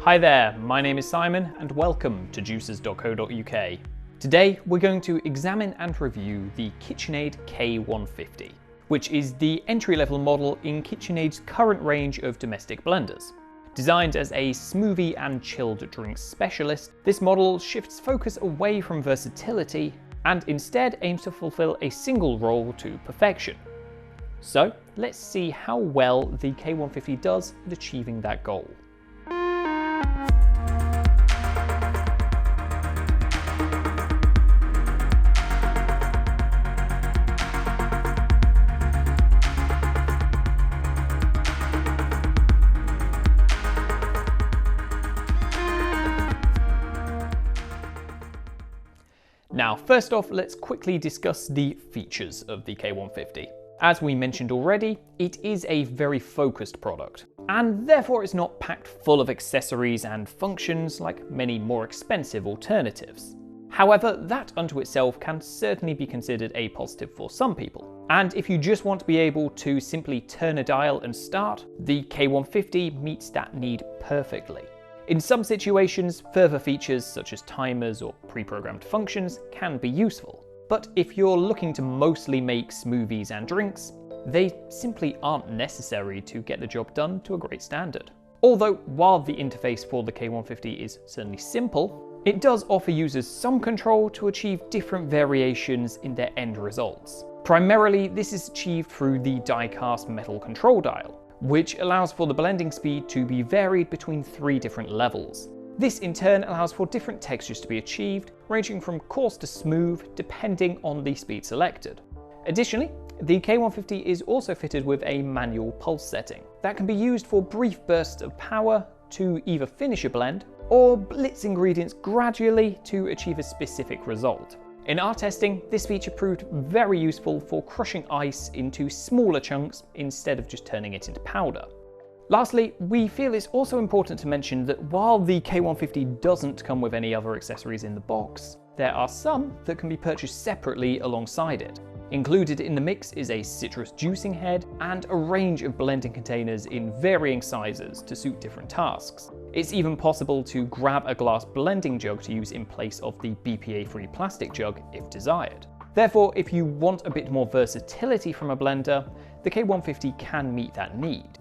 Hi there, my name is Simon and welcome to Juicers.co.uk. Today we're going to examine and review the KitchenAid K150, which is the entry-level model in KitchenAid's current range of domestic blenders. Designed as a smoothie and chilled drinks specialist, this model shifts focus away from versatility and instead aims to fulfill a single role to perfection. So let's see how well the K150 does at achieving that goal. Now, first off, let's quickly discuss the features of the K150. As we mentioned already, it is a very focused product, and therefore it's not packed full of accessories and functions like many more expensive alternatives. However, that unto itself can certainly be considered a positive for some people. And if you just want to be able to simply turn a dial and start, the K150 meets that need perfectly. In some situations, further features such as timers or pre-programmed functions can be useful. But if you're looking to mostly make smoothies and drinks, they simply aren't necessary to get the job done to a great standard. Although, while the interface for the K150 is certainly simple, it does offer users some control to achieve different variations in their end results. Primarily, this is achieved through the die-cast metal control dial, which allows for the blending speed to be varied between 3 different levels. This in turn allows for different textures to be achieved, ranging from coarse to smooth, depending on the speed selected. Additionally, the K150 is also fitted with a manual pulse setting that can be used for brief bursts of power to either finish a blend or blitz ingredients gradually to achieve a specific result. In our testing, this feature proved very useful for crushing ice into smaller chunks instead of just turning it into powder. Lastly, we feel it's also important to mention that while the K150 doesn't come with any other accessories in the box, there are some that can be purchased separately alongside it. Included in the mix is a citrus juicing head and a range of blending containers in varying sizes to suit different tasks. It's even possible to grab a glass blending jug to use in place of the BPA-free plastic jug if desired. Therefore, if you want a bit more versatility from a blender, the K150 can meet that need.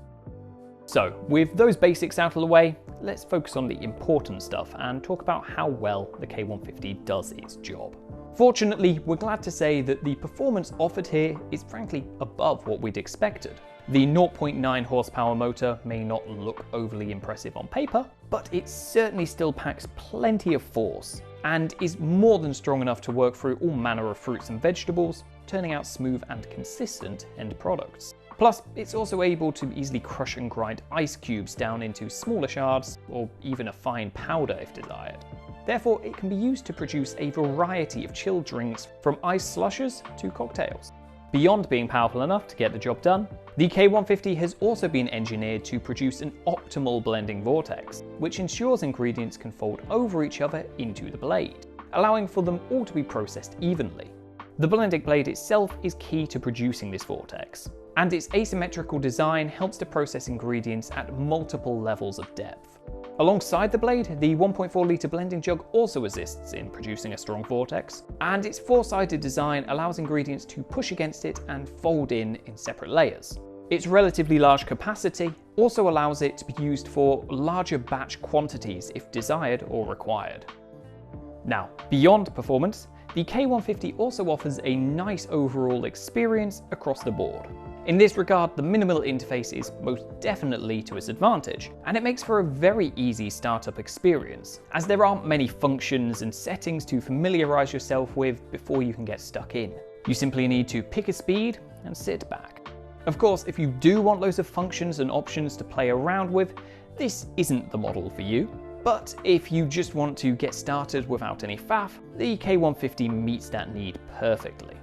So, with those basics out of the way, let's focus on the important stuff and talk about how well the K150 does its job. Fortunately, we're glad to say that the performance offered here is frankly above what we'd expected. The 0.9 horsepower motor may not look overly impressive on paper, but it certainly still packs plenty of force and is more than strong enough to work through all manner of fruits and vegetables, turning out smooth and consistent end products. Plus, it's also able to easily crush and grind ice cubes down into smaller shards or even a fine powder if desired. Therefore, it can be used to produce a variety of chilled drinks from ice slushes to cocktails. Beyond being powerful enough to get the job done, the K150 has also been engineered to produce an optimal blending vortex, which ensures ingredients can fold over each other into the blade, allowing for them all to be processed evenly. The blending blade itself is key to producing this vortex, and its asymmetrical design helps to process ingredients at multiple levels of depth. Alongside the blade, the 1.4 litre blending jug also assists in producing a strong vortex, and its 4-sided design allows ingredients to push against it and fold in separate layers. Its relatively large capacity also allows it to be used for larger batch quantities if desired or required. Now, beyond performance, the K150 also offers a nice overall experience across the board. In this regard, the minimal interface is most definitely to its advantage, and it makes for a very easy startup experience, as there aren't many functions and settings to familiarise yourself with before you can get stuck in. You simply need to pick a speed and sit back. Of course, if you do want loads of functions and options to play around with, this isn't the model for you. But if you just want to get started without any faff, the K150 meets that need perfectly.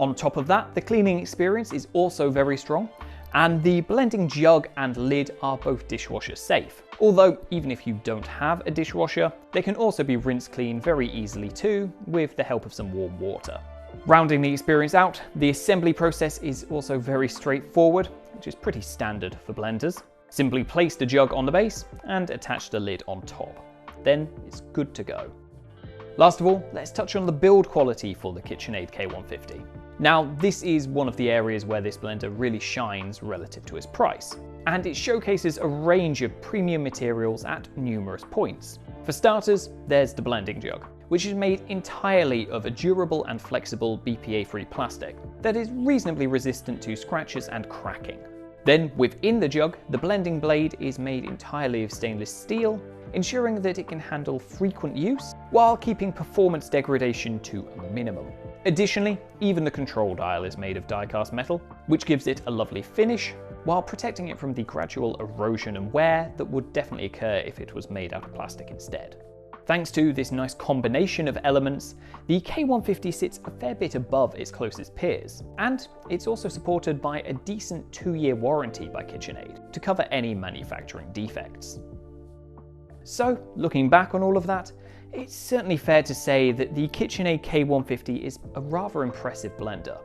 On top of that, the cleaning experience is also very strong, and the blending jug and lid are both dishwasher safe. Although, even if you don't have a dishwasher, they can also be rinsed clean very easily too, with the help of some warm water. Rounding the experience out, the assembly process is also very straightforward, which is pretty standard for blenders. Simply place the jug on the base and attach the lid on top. Then it's good to go. Last of all, let's touch on the build quality for the KitchenAid K150. Now, this is one of the areas where this blender really shines relative to its price, and it showcases a range of premium materials at numerous points. For starters, there's the blending jug, which is made entirely of a durable and flexible BPA-free plastic that is reasonably resistant to scratches and cracking. Then, within the jug, the blending blade is made entirely of stainless steel, ensuring that it can handle frequent use while keeping performance degradation to a minimum. Additionally, even the control dial is made of die-cast metal, which gives it a lovely finish while protecting it from the gradual erosion and wear that would definitely occur if it was made out of plastic instead. Thanks to this nice combination of elements, the K150 sits a fair bit above its closest peers, and it's also supported by a decent 2-year warranty by KitchenAid to cover any manufacturing defects. So, looking back on all of that, it's certainly fair to say that the KitchenAid K150 is a rather impressive blender.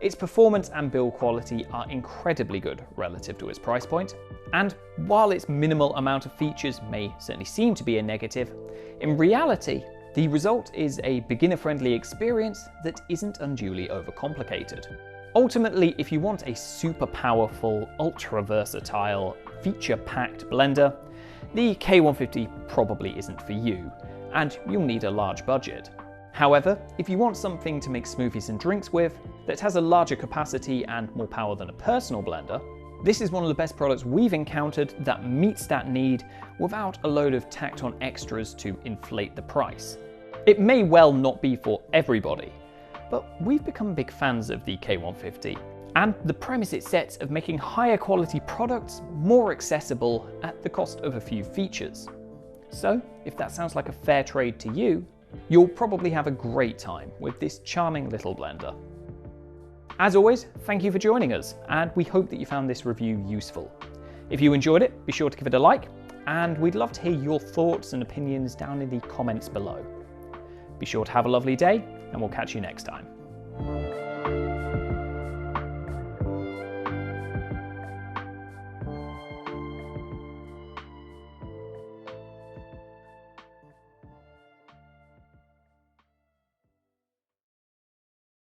Its performance and build quality are incredibly good relative to its price point, and while its minimal amount of features may certainly seem to be a negative, in reality, the result is a beginner-friendly experience that isn't unduly overcomplicated. Ultimately, if you want a super powerful, ultra-versatile, feature-packed blender, the K150 probably isn't for you, and you'll need a large budget. However, if you want something to make smoothies and drinks with that has a larger capacity and more power than a personal blender, this is one of the best products we've encountered that meets that need without a load of tacked on extras to inflate the price. It may well not be for everybody, but we've become big fans of the K150 and the premise it sets of making higher quality products more accessible at the cost of a few features. So, if that sounds like a fair trade to you, you'll probably have a great time with this charming little blender. As always, thank you for joining us, and we hope that you found this review useful. If you enjoyed it, be sure to give it a like, and we'd love to hear your thoughts and opinions down in the comments below. Be sure to have a lovely day, and we'll catch you next time.